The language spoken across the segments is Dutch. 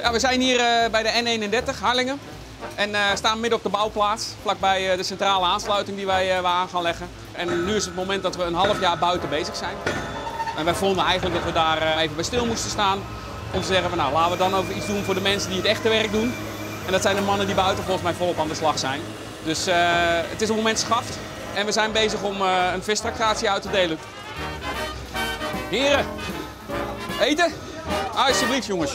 Ja, we zijn hier bij de N31 Harlingen en staan midden op de bouwplaats, vlakbij de centrale aansluiting die wij aan gaan leggen. En nu is het moment dat we een half jaar buiten bezig zijn. En wij vonden eigenlijk dat we daar even bij stil moesten staan om te zeggen van nou, laten we dan ook iets doen voor de mensen die het echte werk doen. En dat zijn de mannen die buiten volgens mij volop aan de slag zijn. Dus het is op het moment schaft en we zijn bezig om een vistractatie uit te delen. Heren, eten? Alsjeblieft jongens.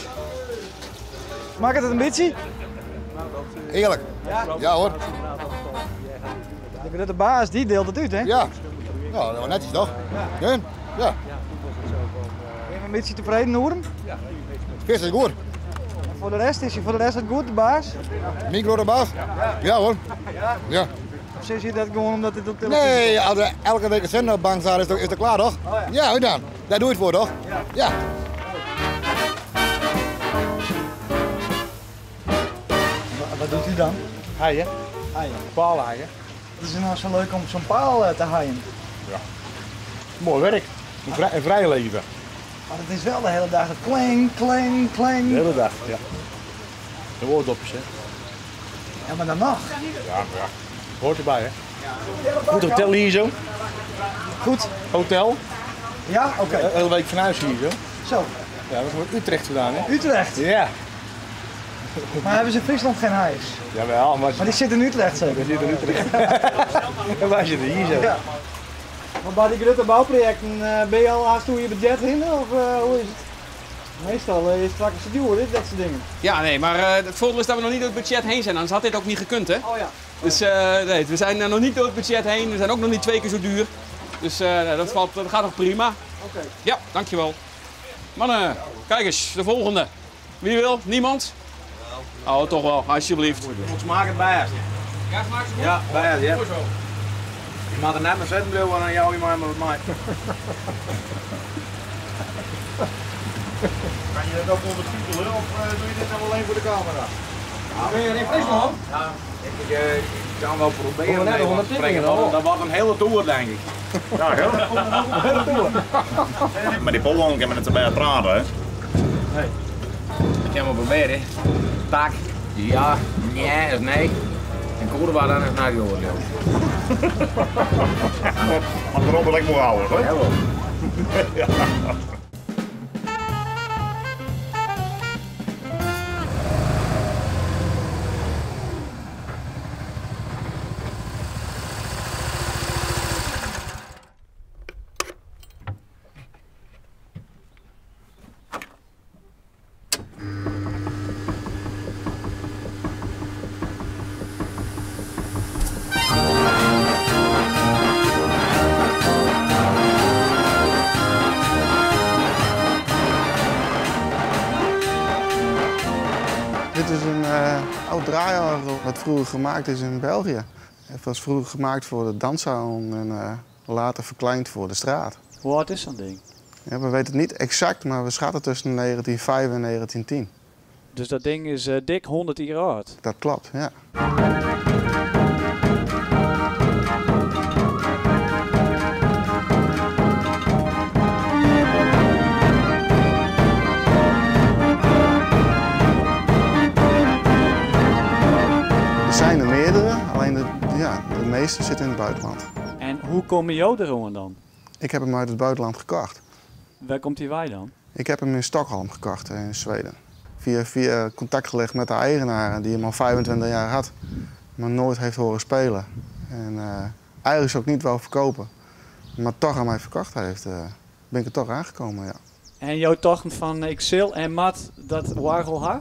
Maakt het een beetje? Heerlijk. Ja hoor. De baas die deelt het uit, hè? Ja. Nou, dat was netjes toch? Ja. Ja. Ben je een beetje tevreden over hem? Vis is goed. En voor de rest is hij voor de rest het goed, de baas? Micro de baas? Ja hoor. Ja. Of zeg je dat gewoon omdat dit op televisie Nee, als er elke week een cent op de bank staat, is het klaar toch? Ja, hoe dan? Daar doe je het voor toch? Ja. Wat doet hij dan? Haaien, Haaien. paalhaaien. Het is nou zo leuk om zo'n paal te haaien. Mooi werk. Een vrije leven. Maar het is wel de hele dag kling, kling, kling. De hele dag, ja. De woorddopjes, hè. Ja, maar dan nog. Ja. Hoort erbij, hè. Goed hotel hier zo. Goed. Hotel. Ja, oké. De hele week van huis hier zo. Zo. Ja, dat is voor Utrecht gedaan, hè. Utrecht. Ja. Maar hebben ze in Friesland geen huis? Jawel, maar Maar die zit in Utrecht zeker? we zitten in Utrecht. En wij zitten hier zo. Ja. Maar bij die grote bouwprojecten ben je al haast hoe je budget in of hoe is het? Meestal is het straks te duur, dat soort dingen. Ja, nee, maar het voordeel is dat we nog niet door het budget heen zijn, anders had dit ook niet gekund, hè? Oh ja. Dus nee, we zijn nog niet door het budget heen, we zijn ook nog niet 2 keer zo duur. Dus dat gaat nog prima. Oké. Ja, dankjewel. Mannen, kijk eens, de volgende. Wie wil? Niemand? Oh, toch wel, alsjeblieft. Volgens mij het bij. Ja, smaakt ze goed? Ja, bij, ja. Mooi zo. Je mag er net een zetbril aan jou, je maar met mij. Kan je dat ook ondertitelen of doe je dit nou alleen voor de camera? Ben je in Friesland? Ja, ik kan wel proberen. Kom maar net nee, 100 want spreken, dingen, dat wordt een hele tour, denk ik. Ja, Maar die Polen kan met erbij praten, hè? Ik kan wel proberen. Tak, ja, nee is nee. En Koerwa dan is naar die oorlog. Maar erop wil ik moet houden, hoor. Jawel. Dit is een oud draaiorgel wat vroeger gemaakt is in België. Het was vroeger gemaakt voor de danszaal en later verkleind voor de straat. Hoe oud is zo'n ding? Ja, we weten het niet exact, maar we schatten tussen 1905 en 1910. Dus dat ding is dik 100 jaar oud. Dat klopt, ja. Er zijn er meerdere, alleen de meeste zitten in het buitenland. En hoe kom je er dan? Ik heb hem uit het buitenland gekocht. Waar komt die wij dan? Ik heb hem in Stockholm gekocht in Zweden. Via contact gelegd met de eigenaar die hem al 25 jaar had, maar nooit heeft horen spelen. En eigenlijk ook niet wou verkopen, maar toch aan mij verkocht heeft, ben ik er toch aangekomen, ja. En jouw tocht van Excel en Mat, dat wargel haar?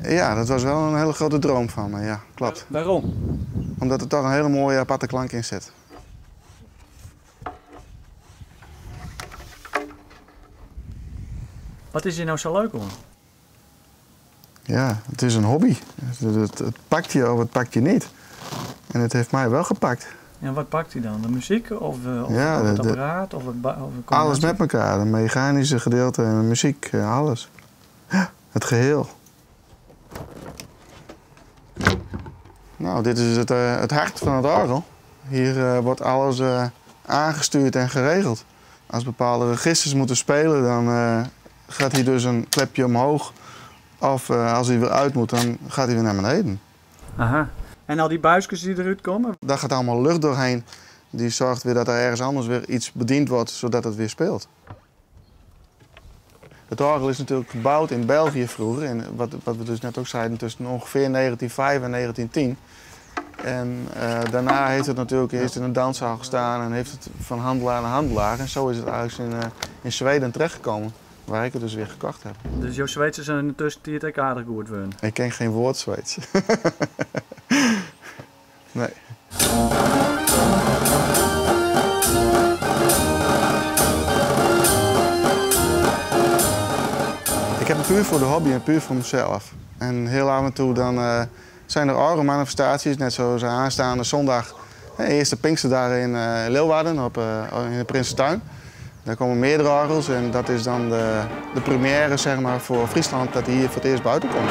Ja, dat was wel een hele grote droom van me, ja, klopt. Waarom? Omdat er toch een hele mooie aparte klank in zit. Wat is hier nou zo leuk om? Ja, het is een hobby. Het pakt je of het pakt je niet. En het heeft mij wel gepakt. En wat pakt hij dan? De muziek of Ja, het apparaat? Of het alles met elkaar, de mechanische gedeelte en de muziek, alles. Ja, het geheel. Nou, dit is het hart van het orgel. Hier wordt alles aangestuurd en geregeld. Als bepaalde registers moeten spelen, dan gaat hier dus een klepje omhoog Of als hij weer uit moet, dan gaat hij weer naar beneden. Aha. En al die buisjes die eruit komen? Daar gaat allemaal lucht doorheen. Die zorgt weer dat er ergens anders weer iets bediend wordt, zodat het weer speelt. Het orgel is natuurlijk gebouwd in België vroeger. En wat we dus net ook zeiden, tussen ongeveer 1905 en 1910. En daarna heeft het natuurlijk eerst in een danszaal gestaan en heeft het van handelaar naar handelaar. En zo is het eigenlijk in Zweden terechtgekomen, waar ik het dus weer gekocht heb. Dus jouw Zweedse zijn intussen die het ook aardig goed worden? Ik ken geen woord Zweeds. Nee. Ik heb het puur voor de hobby en puur voor mezelf. En heel af en toe dan zijn er orgelmanifestaties, net zoals aanstaande zondag. Eerste Pinksterdag in Leeuwarden, in de Prinsentuin. Daar komen meerdere orgels en dat is dan de première zeg maar, voor Friesland dat hij hier voor het eerst buiten komt.